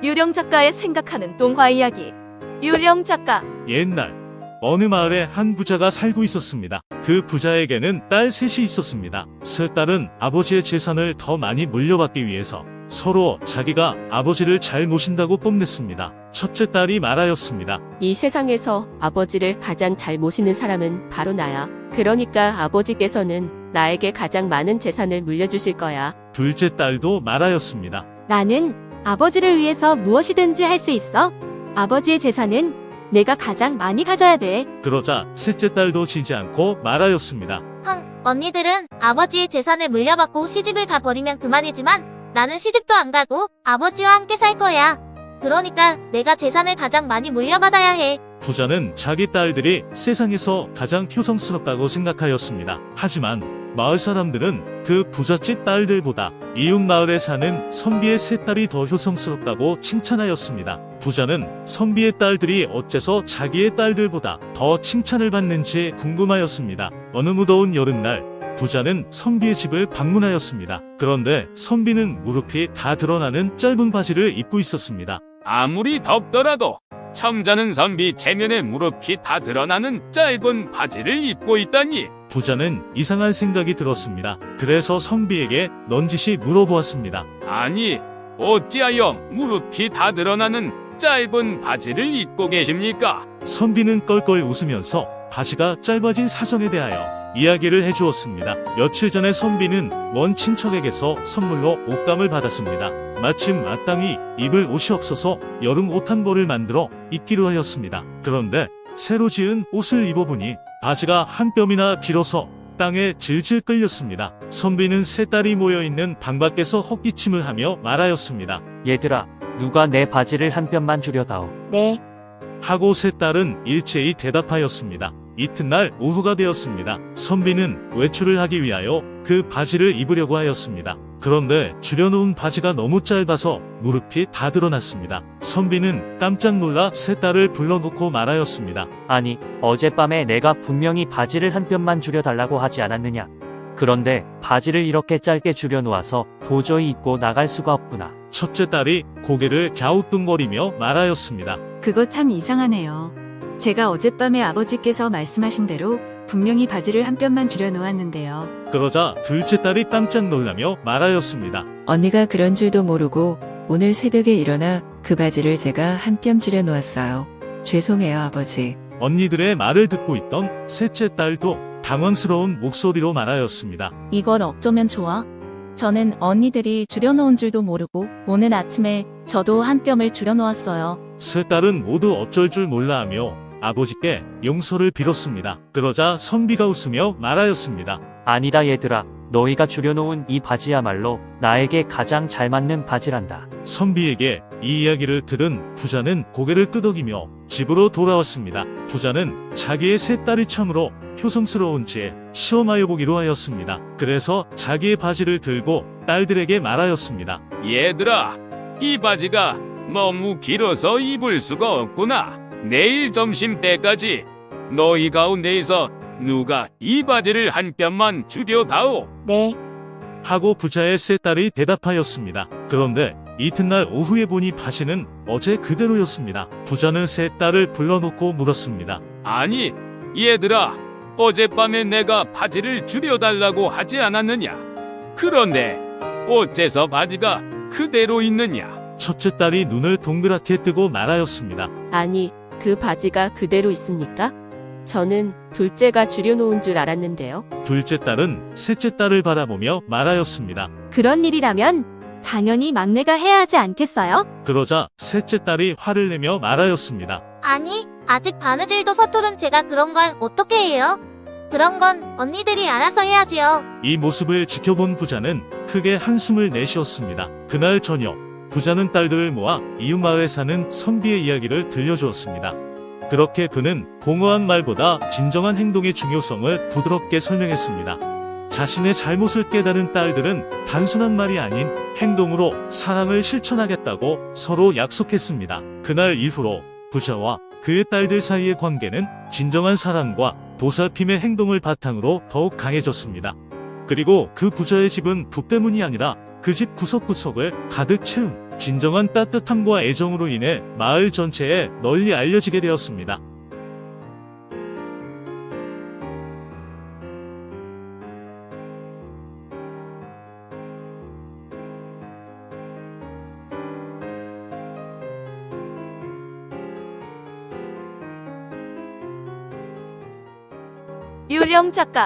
유령 작가의 생각하는 동화 이야기. 유령 작가. 옛날 어느 마을에 한 부자가 살고 있었습니다. 그 부자에게는 딸 셋이 있었습니다. 세 딸은 아버지의 재산을 더 많이 물려받기 위해서 서로 자기가 아버지를 잘 모신다고 뽐냈습니다. 첫째 딸이 말하였습니다. 이 세상에서 아버지를 가장 잘 모시는 사람은 바로 나야. 그러니까 아버지께서는 나에게 가장 많은 재산을 물려주실 거야. 둘째 딸도 말하였습니다. 나는 아버지를 위해서 무엇이든지 할 수 있어. 아버지의 재산은 내가 가장 많이 가져야 돼. 그러자 셋째 딸도 지지 않고 말하였습니다. 언니들은 아버지의 재산을 물려받고 시집을 가버리면 그만이지만 나는 시집도 안 가고 아버지와 함께 살 거야. 그러니까 내가 재산을 가장 많이 물려받아야 해. 부자는 자기 딸들이 세상에서 가장 효성스럽다고 생각하였습니다. 하지만 마을 사람들은 그 부잣집 딸들보다 이웃 마을에 사는 선비의 세 딸이 더 효성스럽다고 칭찬하였습니다. 부자는 선비의 딸들이 어째서 자기의 딸들보다 더 칭찬을 받는지 궁금하였습니다. 어느 무더운 여름날 부자는 선비의 집을 방문하였습니다. 그런데 선비는 무릎이 다 드러나는 짧은 바지를 입고 있었습니다. 아무리 덥더라도 청자는 선비 체면에 무릎이 다 드러나는 짧은 바지를 입고 있다니. 부자는 이상한 생각이 들었습니다. 그래서 선비에게 넌지시 물어보았습니다. 아니, 어찌하여 무릎이 다 드러나는 짧은 바지를 입고 계십니까? 선비는 껄껄 웃으면서 바지가 짧아진 사정에 대하여 이야기를 해주었습니다. 며칠 전에 선비는 먼 친척에게서 선물로 옷감을 받았습니다. 마침 마땅히 입을 옷이 없어서 여름 옷 한 벌을 만들어 입기로 하였습니다. 그런데 새로 지은 옷을 입어보니 바지가 한 뼘이나 길어서 땅에 질질 끌렸습니다. 선비는 세 딸이 모여있는 방 밖에서 헛기침을 하며 말하였습니다. 얘들아, 누가 내 바지를 한 뼘만 줄여다오. 네. 하고 세 딸은 일제히 대답하였습니다. 이튿날 오후가 되었습니다. 선비는 외출을 하기 위하여 그 바지를 입으려고 하였습니다. 그런데 줄여놓은 바지가 너무 짧아서 무릎이 다 드러났습니다. 선비는 깜짝 놀라 세 딸을 불러놓고 말하였습니다. 아니, 어젯밤에 내가 분명히 바지를 한 뼘만 줄여달라고 하지 않았느냐. 그런데 바지를 이렇게 짧게 줄여놓아서 도저히 입고 나갈 수가 없구나. 첫째 딸이 고개를 갸우뚱거리며 말하였습니다. 그거 참 이상하네요. 제가 어젯밤에 아버지께서 말씀하신 대로 분명히 바지를 한 뼘만 줄여놓았는데요. 그러자 둘째 딸이 깜짝 놀라며 말하였습니다. 언니가 그런 줄도 모르고 오늘 새벽에 일어나 그 바지를 제가 한 뼘 줄여놓았어요. 죄송해요, 아버지. 언니들의 말을 듣고 있던 셋째 딸도 당황스러운 목소리로 말하였습니다. 이걸 어쩌면 좋아? 저는 언니들이 줄여놓은 줄도 모르고 오늘 아침에 저도 한 뼘을 줄여놓았어요. 세 딸은 모두 어쩔 줄 몰라 하며 아버지께 용서를 빌었습니다. 그러자 선비가 웃으며 말하였습니다. 아니다 얘들아, 너희가 줄여놓은 이 바지야말로 나에게 가장 잘 맞는 바지란다. 선비에게 이 이야기를 들은 부자는 고개를 끄덕이며 집으로 돌아왔습니다. 부자는 자기의 세 딸이 참으로 효성스러운지 시험하여 보기로 하였습니다. 그래서 자기의 바지를 들고 딸들에게 말하였습니다. 얘들아, 이 바지가 너무 길어서 입을 수가 없구나. 내일 점심 때까지 너희 가운데에서 누가 이 바지를 한 뼘만 줄여다오. 네. 하고 부자의 세 딸이 대답하였습니다. 그런데 이튿날 오후에 보니 바지는 어제 그대로였습니다. 부자는 세 딸을 불러놓고 물었습니다. 아니, 얘들아, 어젯밤에 내가 바지를 줄여달라고 하지 않았느냐? 그런데 어째서 바지가 그대로 있느냐? 첫째 딸이 눈을 동그랗게 뜨고 말하였습니다. 아니, 그 바지가 그대로 있습니까? 저는 둘째가 줄여놓은 줄 알았는데요. 둘째 딸은 셋째 딸을 바라보며 말하였습니다. 그런 일이라면 당연히 막내가 해야 하지 않겠어요? 그러자 셋째 딸이 화를 내며 말하였습니다. 아니, 아직 바느질도 서투른 제가 그런 걸 어떻게 해요? 그런 건 언니들이 알아서 해야지요. 이 모습을 지켜본 부자는 크게 한숨을 내쉬었습니다. 그날 저녁 부자는 딸들을 모아 이웃마을에 사는 선비의 이야기를 들려주었습니다. 그렇게 그는 공허한 말보다 진정한 행동의 중요성을 부드럽게 설명했습니다. 자신의 잘못을 깨달은 딸들은 단순한 말이 아닌 행동으로 사랑을 실천하겠다고 서로 약속했습니다. 그날 이후로 부자와 그의 딸들 사이의 관계는 진정한 사랑과 보살핌의 행동을 바탕으로 더욱 강해졌습니다. 그리고 그 부자의 집은 북대문이 아니라 그 집 구석구석을 가득 채운 진정한 따뜻함과 애정으로 인해 마을 전체에 널리 알려지게 되었습니다. 유령 작가